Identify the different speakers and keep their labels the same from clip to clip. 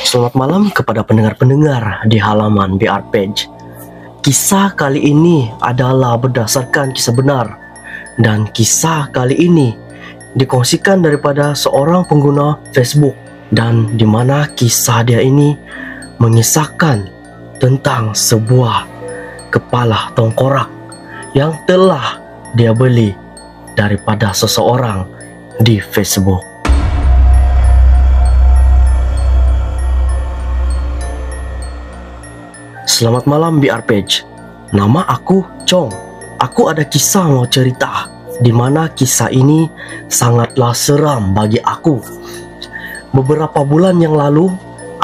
Speaker 1: Selamat malam kepada pendengar-pendengar di halaman BR Page. Kisah kali ini adalah berdasarkan kisah benar, dan kisah kali ini dikongsikan daripada seorang pengguna Facebook, dan di mana kisah dia ini mengisahkan tentang sebuah kepala tengkorak yang telah dia beli daripada seseorang di Facebook. Selamat malam BR Page. Nama aku Chong. Aku ada kisah mau cerita, di mana kisah ini sangatlah seram bagi aku. Beberapa bulan yang lalu,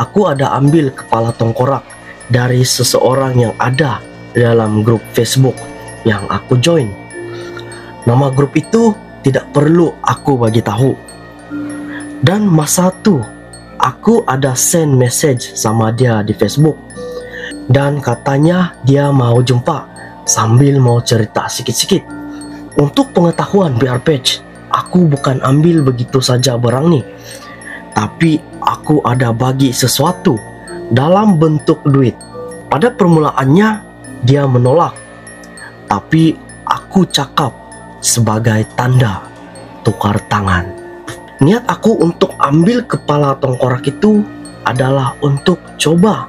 Speaker 1: aku ada ambil kepala tengkorak dari seseorang yang ada dalam grup Facebook yang aku join. Nama grup itu tidak perlu aku bagi tahu. Dan masa itu aku ada send message sama dia di Facebook, dan katanya dia mau jumpa sambil mau cerita sikit-sikit. Untuk pengetahuan BR Page, aku bukan ambil begitu saja barang ni, tapi aku ada bagi sesuatu dalam bentuk duit. Pada permulaannya dia menolak, tapi aku cakap sebagai tanda tukar tangan. Niat aku untuk ambil kepala tengkorak itu adalah untuk coba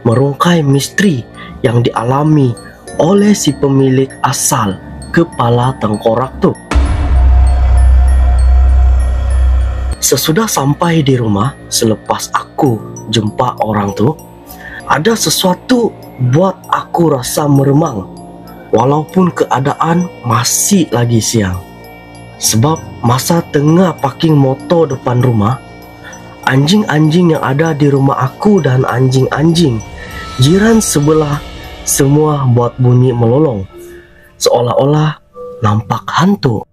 Speaker 1: merungkai misteri yang dialami oleh si pemilik asal kepala tengkorak tu. Sesudah sampai di rumah, selepas aku jumpa orang tu, ada sesuatu buat aku rasa meremang walaupun keadaan masih lagi siang. Sebab masa tengah parking motor depan rumah, anjing-anjing yang ada di rumah aku dan anjing-anjing jiran sebelah semua buat bunyi melolong, seolah-olah nampak hantu.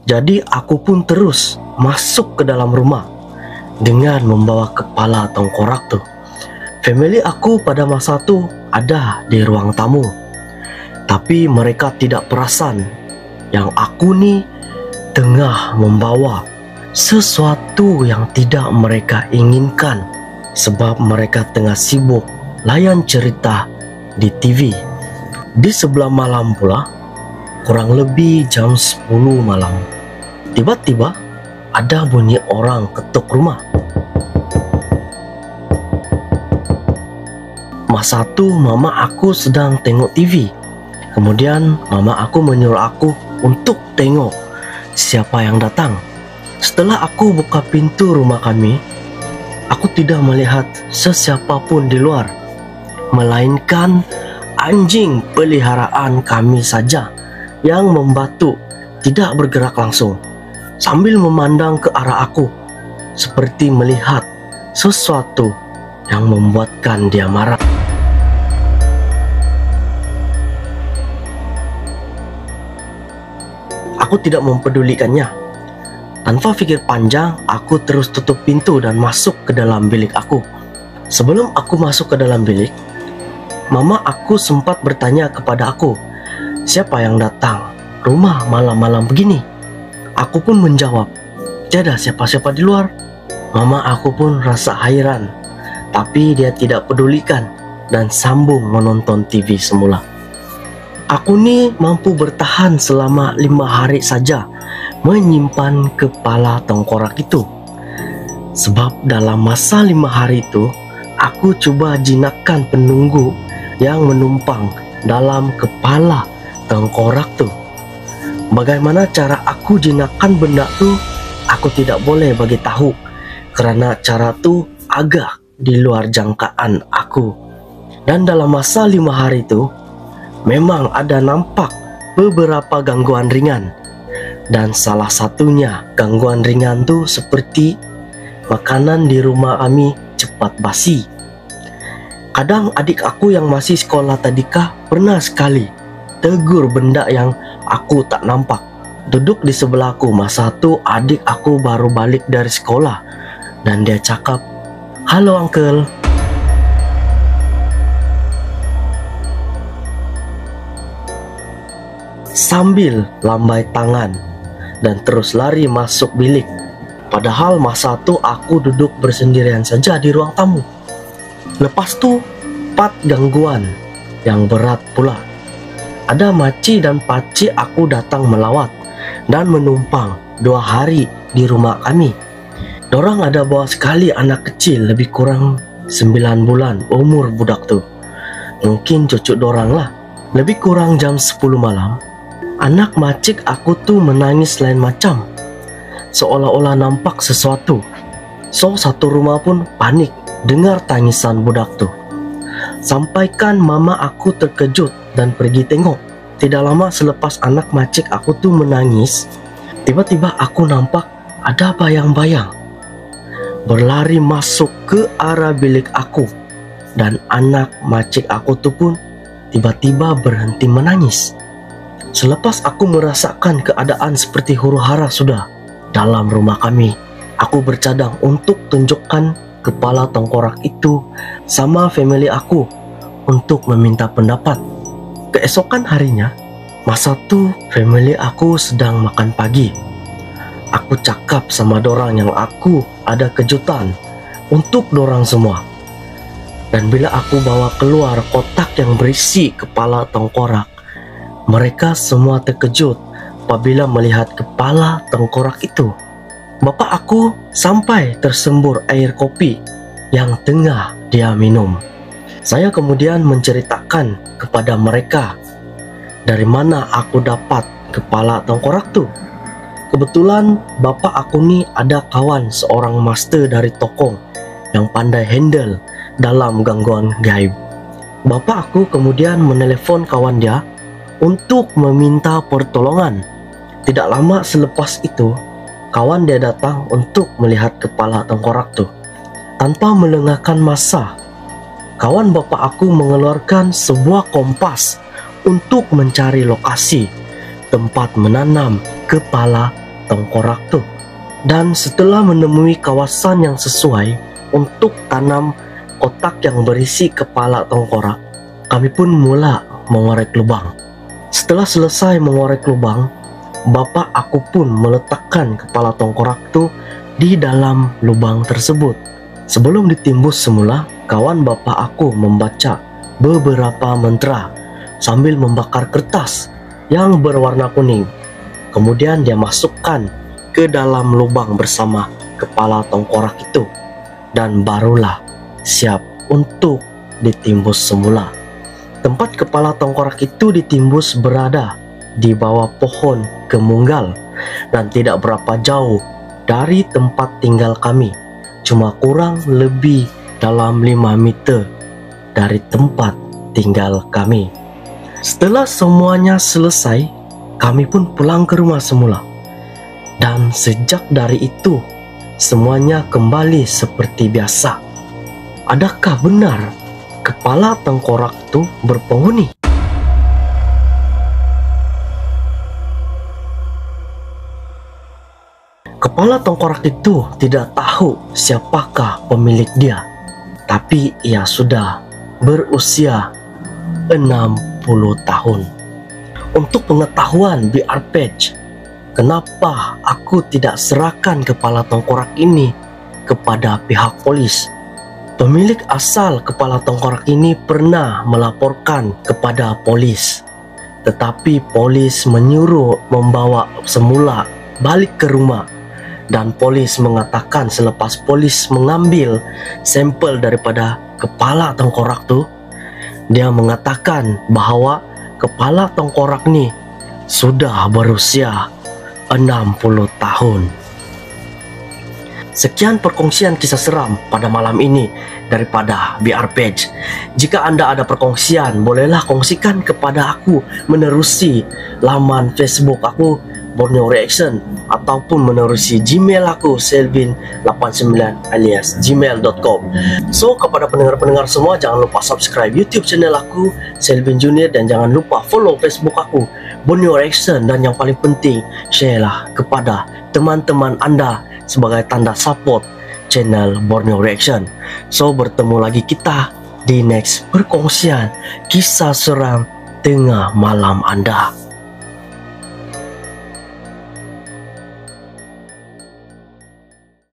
Speaker 1: Jadi aku pun terus masuk ke dalam rumah dengan membawa kepala tengkorak tu. Family aku pada masa tu ada di ruang tamu, tapi mereka tidak perasan yang aku ni tengah membawa sesuatu yang tidak mereka inginkan, sebab mereka tengah sibuk layan cerita di TV. Di sebelah malam pula, kurang lebih jam 10 malam, tiba-tiba ada bunyi orang ketuk rumah. Masa tu mama aku sedang tengok TV. Kemudian mama aku menyuruh aku untuk tengok siapa yang datang. Setelah aku buka pintu rumah kami, aku tidak melihat sesiapa pun di luar, melainkan anjing peliharaan kami saja yang membatu, tidak bergerak langsung, sambil memandang ke arah aku, seperti melihat sesuatu yang membuatkan dia marah. Aku tidak mempedulikannya. Tanpa fikir panjang, aku terus tutup pintu dan masuk ke dalam bilik aku. Sebelum aku masuk ke dalam bilik, mama aku sempat bertanya kepada aku, siapa yang datang rumah malam-malam begini? Aku pun menjawab, tiada siapa-siapa di luar. Mama aku pun rasa hairan, tapi dia tidak pedulikan dan sambung menonton TV semula. Aku ni mampu bertahan selama 5 hari saja menyimpan kepala tengkorak itu. Sebab dalam masa 5 hari itu, aku cuba jinakkan penunggu yang menumpang dalam kepala tengkorak tu. Bagaimana cara aku jinakkan benda tu, aku tidak boleh bagi tahu, kerana cara tu agak di luar jangkaan aku. Dan dalam masa 5 hari itu, memang ada nampak beberapa gangguan ringan. Dan salah satunya gangguan ringan tu seperti makanan di rumah kami cepat basi. Kadang adik aku yang masih sekolah tadika pernah sekali tegur benda yang aku tak nampak. Duduk di sebelahku masa tu adik aku baru balik dari sekolah, dan dia cakap, "Halo uncle." Sambil lambai tangan dan terus lari masuk bilik. Padahal masa itu aku duduk bersendirian saja di ruang tamu. Lepas tu, 4 gangguan yang berat pula. Ada maci dan paci aku datang melawat dan menumpang 2 hari di rumah kami. Dorang ada bawa sekali anak kecil lebih kurang 9 bulan umur budak tu. Mungkin cucu dorang lah. Lebih kurang jam 10 malam, anak macik aku tu menangis lain macam, seolah-olah nampak sesuatu. So satu rumah pun panik dengar tangisan budak tu. Sampaikan mama aku terkejut dan pergi tengok. Tidak lama selepas anak macik aku tu menangis, tiba-tiba aku nampak ada bayang-bayang berlari masuk ke arah bilik aku. Dan anak macik aku tu pun tiba-tiba berhenti menangis. Selepas aku merasakan keadaan seperti huru-hara sudah dalam rumah kami, aku bercadang untuk tunjukkan kepala tengkorak itu sama family aku untuk meminta pendapat. Keesokan harinya, masa tu family aku sedang makan pagi. Aku cakap sama dorang yang aku ada kejutan untuk dorang semua. Dan bila aku bawa keluar kotak yang berisi kepala tengkorak, mereka semua terkejut apabila melihat kepala tengkorak itu. Bapa aku sampai tersembur air kopi yang tengah dia minum. Saya kemudian menceritakan kepada mereka dari mana aku dapat kepala tengkorak tu. Kebetulan bapa aku ni ada kawan seorang master dari Tokong yang pandai handle dalam gangguan gaib. Bapa aku kemudian menelpon kawan dia untuk meminta pertolongan. Tidak lama selepas itu, kawan dia datang untuk melihat kepala tengkorak tu. Tanpa melengahkan masa, kawan bapa aku mengeluarkan sebuah kompas untuk mencari lokasi tempat menanam kepala tengkorak tu. Dan setelah menemui kawasan yang sesuai untuk tanam kotak yang berisi kepala tengkorak, kami pun mula mengorek lubang. Setelah selesai mengorek lubang, bapa aku pun meletakkan kepala tengkorak tu di dalam lubang tersebut. Sebelum ditimbus semula, kawan bapa aku membaca beberapa mantra sambil membakar kertas yang berwarna kuning. Kemudian dia masukkan ke dalam lubang bersama kepala tengkorak itu, dan barulah siap untuk ditimbus semula. Tempat kepala tengkorak itu ditimbus berada di bawah pohon kemunggal dan tidak berapa jauh dari tempat tinggal kami, cuma kurang lebih dalam 5 meter dari tempat tinggal kami. Setelah semuanya selesai, kami pun pulang ke rumah semula. Dan sejak dari itu, semuanya kembali seperti biasa. Adakah benar kepala tengkorak itu berpenghuni? Kepala tengkorak itu tidak tahu siapakah pemilik dia, tapi ia sudah berusia 60 tahun. Untuk pengetahuan BR Page, kenapa aku tidak serahkan kepala tengkorak ini kepada pihak polis? Pemilik asal kepala tengkorak ini pernah melaporkan kepada polis, tetapi polis menyuruh membawa semula balik ke rumah. Dan polis mengatakan selepas polis mengambil sampel daripada kepala tengkorak tu, dia mengatakan bahawa kepala tengkorak ni sudah berusia 60 tahun. Sekian perkongsian kisah seram pada malam ini daripada BR Page. Jika anda ada perkongsian, bolehlah kongsikan kepada aku menerusi laman Facebook aku Borneo Reaction, ataupun menerusi Gmail aku Selvin89 alias gmail.com. So kepada pendengar-pendengar semua, jangan lupa subscribe YouTube channel aku Selvin Junior, dan jangan lupa follow Facebook aku Borneo Reaction, dan yang paling penting share lah kepada teman-teman anda sebagai tanda support channel Borneo Reaction. So bertemu lagi kita di next perkongsian kisah seram tengah malam anda.